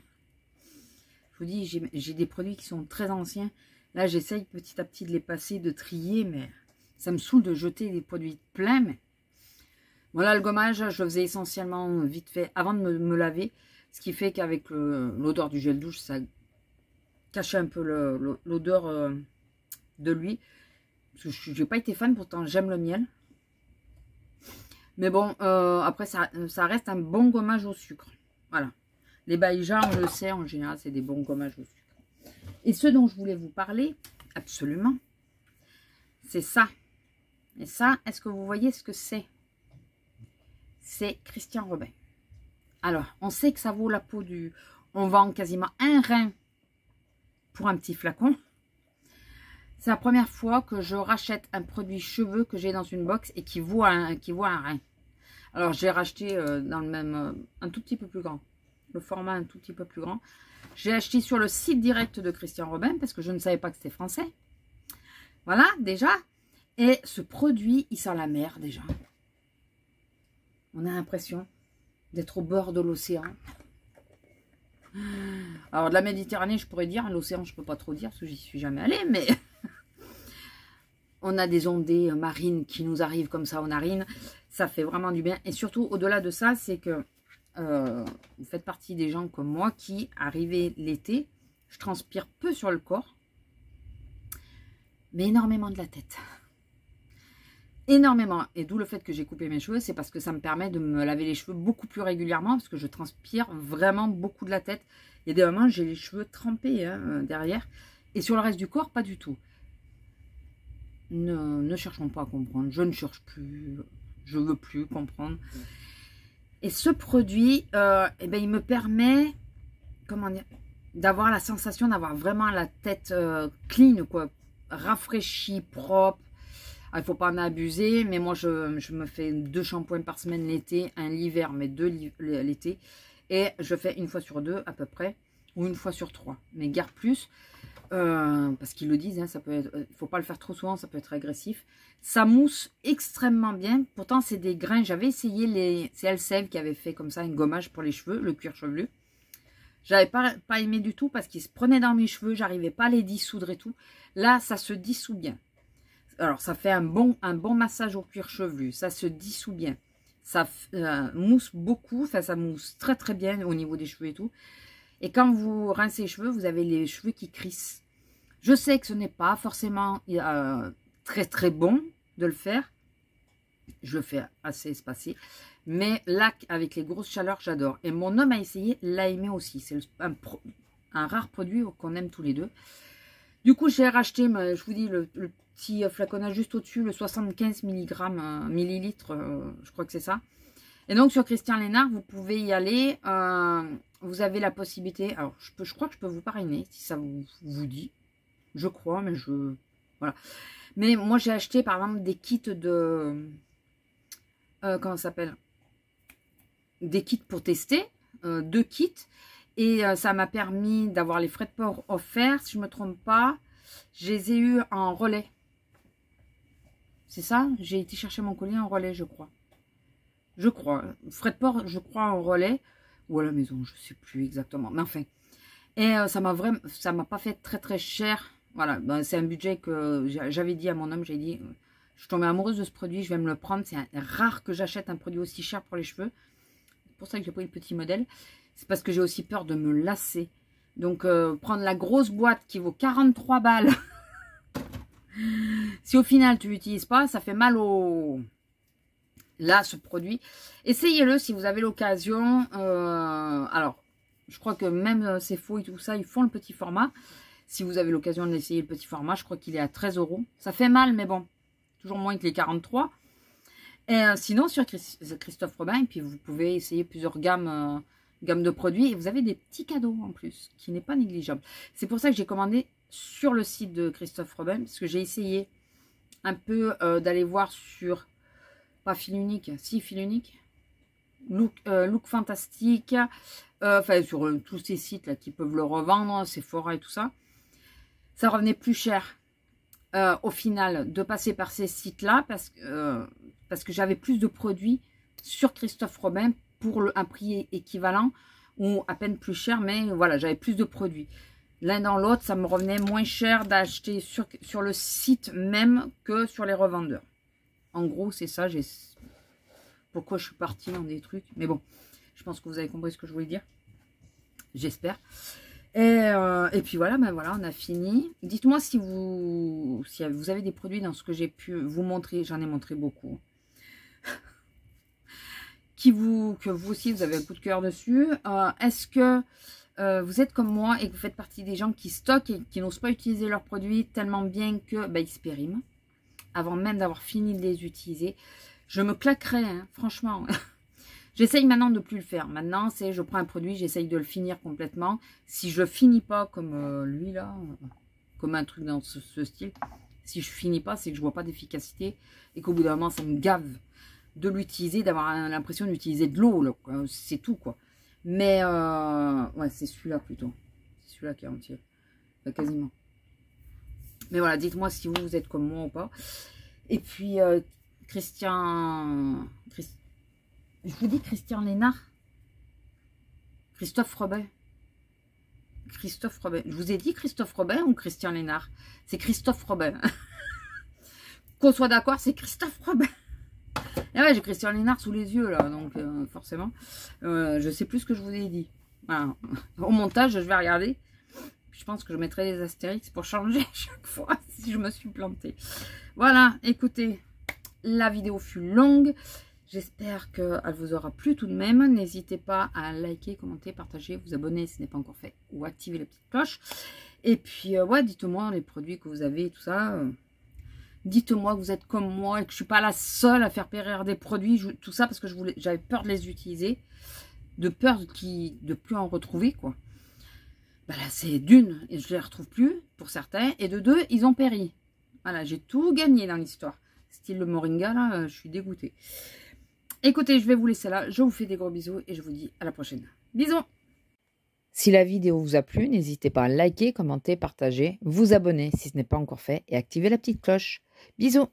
Je vous dis, j'ai des produits qui sont très anciens. Là, j'essaye petit à petit de les passer, de trier, mais ça me saoule de jeter des produits pleins. Mais... Voilà, le gommage, je le faisais essentiellement vite fait avant de me laver. Ce qui fait qu'avec l'odeur du gel douche, ça cachait un peu l'odeur de lui. Parce que je n'ai pas été fan, pourtant j'aime le miel. Mais bon, après, ça reste un bon gommage au sucre. Voilà. Les Baïja, on le sait, en général, c'est des bons gommages au sucre. Et ce dont je voulais vous parler, absolument, c'est ça. Et ça, est-ce que vous voyez ce que c'est? C'est Christian Robin. Alors, on sait que ça vaut la peau du... On vend quasiment un rein pour un petit flacon. C'est la première fois que je rachète un produit cheveux que j'ai dans une box et qui vaut un rein. Alors, j'ai racheté dans le même... un tout petit peu plus grand. Le format un tout petit peu plus grand. J'ai acheté sur le site direct de Christian Robin parce que je ne savais pas que c'était français. Voilà, déjà. Et ce produit, il sent la mer déjà. On a l'impression d'être au bord de l'océan. Alors, de la Méditerranée, je pourrais dire. L'océan, je ne peux pas trop dire parce que j'y suis jamais allée. Mais on a des ondées marines qui nous arrivent comme ça aux narines. Ça fait vraiment du bien. Et surtout, au-delà de ça, c'est que vous faites partie des gens comme moi qui, arrivé l'été, je transpire peu sur le corps, mais énormément de la tête. Énormément. Et d'où le fait que j'ai coupé mes cheveux, c'est parce que ça me permet de me laver les cheveux beaucoup plus régulièrement, parce que je transpire vraiment beaucoup de la tête. Il y a des moments, j'ai les cheveux trempés derrière, et sur le reste du corps, pas du tout. Ne cherchons pas à comprendre. Je ne cherche plus, je veux plus comprendre. Et ce produit, eh ben, il me permet, comment dire, d'avoir la sensation d'avoir vraiment la tête clean, quoi, rafraîchie, propre. Il ne faut pas en abuser, mais moi, je me fais 2 shampoings par semaine l'été, un l'hiver, mais 2 l'été. Et je fais 1 fois sur 2 à peu près, ou 1 fois sur 3, mais guère plus. Parce qu'ils le disent, hein, ça peut être, il ne faut pas le faire trop souvent, ça peut être agressif. Ça mousse extrêmement bien. Pourtant, c'est des grains. J'avais essayé c'est Elseve qui avait fait comme ça un gommage pour les cheveux, le cuir chevelu. J'avais pas aimé du tout parce qu'il se prenait dans mes cheveux. J'arrivais pas à les dissoudre et tout. Là, ça se dissout bien. Alors, ça fait un bon massage au cuir chevelu. Ça se dissout bien. Ça mousse beaucoup. Enfin, ça mousse très très bien au niveau des cheveux et tout. Et quand vous rincez les cheveux, vous avez les cheveux qui crissent. Je sais que ce n'est pas forcément très très bon de le faire. Je le fais assez espacé. Mais là, avec les grosses chaleurs, j'adore. Et mon homme a essayé, l'a aimé aussi. C'est un rare produit qu'on aime tous les deux. Du coup, j'ai racheté, je vous dis, le petit flaconnage juste au-dessus, le 75 millilitres, je crois que c'est ça. Et donc, sur Christian Lénard, vous pouvez y aller. Vous avez la possibilité. Alors, je crois que je peux vous parrainer, si ça vous dit. Je crois, mais voilà. Mais moi, j'ai acheté, par exemple, des kits de... comment ça s'appelle? Des kits pour tester. 2 kits. Et ça m'a permis d'avoir les frais de port offerts. Si je ne me trompe pas, je les ai eus en relais. C'est ça? J'ai été chercher mon colis en relais, je crois. Je crois. Frais de port, je crois, en relais. Ou à la maison, je ne sais plus exactement. Mais enfin. Et ça m'a pas fait très très cher. Voilà, ben, c'est un budget que j'avais dit à mon homme. J'ai dit, je suis tombée amoureuse de ce produit, je vais me le prendre. C'est rare que j'achète un produit aussi cher pour les cheveux. C'est pour ça que j'ai pris le petit modèle. C'est parce que j'ai aussi peur de me lasser. Donc, prendre la grosse boîte qui vaut 43 balles. Si au final, tu l'utilises pas, ça fait mal au... Là, ce produit. Essayez-le si vous avez l'occasion. Alors, je crois que même c'est faux et tout ça, ils font le petit format. Si vous avez l'occasion d'essayer le petit format, je crois qu'il est à 13 €. Ça fait mal, mais bon, toujours moins que les 43. Et sinon, sur Christophe Robin, et puis vous pouvez essayer plusieurs gammes de produits. Et vous avez des petits cadeaux en plus, qui n'est pas négligeable. C'est pour ça que j'ai commandé sur le site de Christophe Robin, parce que j'ai essayé un peu d'aller voir sur... Pas Fil Unique, si Fil Unique, Look Fantastique, enfin sur tous ces sites là qui peuvent le revendre, Sephora et tout ça, ça revenait plus cher au final de passer par ces sites là parce que j'avais plus de produits sur Christophe Robin pour un prix équivalent ou à peine plus cher, mais voilà, j'avais plus de produits. L'un dans l'autre, ça me revenait moins cher d'acheter sur le site même que sur les revendeurs. En gros, c'est ça. Pourquoi je suis partie dans des trucs. Mais bon, je pense que vous avez compris ce que je voulais dire. J'espère. Et puis voilà, ben voilà, on a fini. Dites-moi si vous avez des produits dans ce que j'ai pu vous montrer. J'en ai montré beaucoup. Que vous aussi, vous avez un coup de cœur dessus. Est-ce que vous êtes comme moi et que vous faites partie des gens qui stockent et qui n'osent pas utiliser leurs produits tellement bien que ils se périment? avant même d'avoir fini de les utiliser. Je me claquerais, hein, franchement. J'essaye maintenant de ne plus le faire. Maintenant, c'est je prends un produit, j'essaye de le finir complètement. Si je finis pas comme lui là, comme un truc dans ce style, si je finis pas, c'est que je vois pas d'efficacité et qu'au bout d'un moment, ça me gave de l'utiliser, d'avoir l'impression d'utiliser de l'eau. C'est tout, quoi. Mais, ouais, c'est celui-là plutôt. C'est celui-là qui est entier. Enfin, quasiment. Mais voilà, dites-moi si vous êtes comme moi ou pas. Et puis, je vous dis Christian Lénard. Christophe Robin. Christophe Robin. Je vous ai dit Christophe Robin ou Christian Lénard? C'est Christophe Robin. Qu'on soit d'accord, c'est Christophe Robin. Et ouais, j'ai Christian Lénard sous les yeux, là. Donc, forcément, je sais plus ce que je vous ai dit. Voilà. Au montage, je vais regarder. Je pense que je mettrai des astérix pour changer chaque fois si je me suis plantée. Voilà, écoutez, la vidéo fut longue. J'espère qu'elle vous aura plu tout de même. N'hésitez pas à liker, commenter, partager, vous abonner si ce n'est pas encore fait ou activer la petite cloche. Et puis, ouais, dites-moi les produits que vous avez, tout ça. Dites-moi que vous êtes comme moi et que je ne suis pas la seule à faire périr des produits. Tout ça parce que j'avais peur de les utiliser. De peur de plus en retrouver, quoi. Ben là, c'est d'une, et je ne les retrouve plus pour certains. Et de deux, ils ont péri. Voilà, j'ai tout gagné dans l'histoire. Style le moringa, là, je suis dégoûtée. Écoutez, je vais vous laisser là. Je vous fais des gros bisous et je vous dis à la prochaine. Bisous! Si la vidéo vous a plu, n'hésitez pas à liker, commenter, partager, vous abonner si ce n'est pas encore fait et activer la petite cloche. Bisous!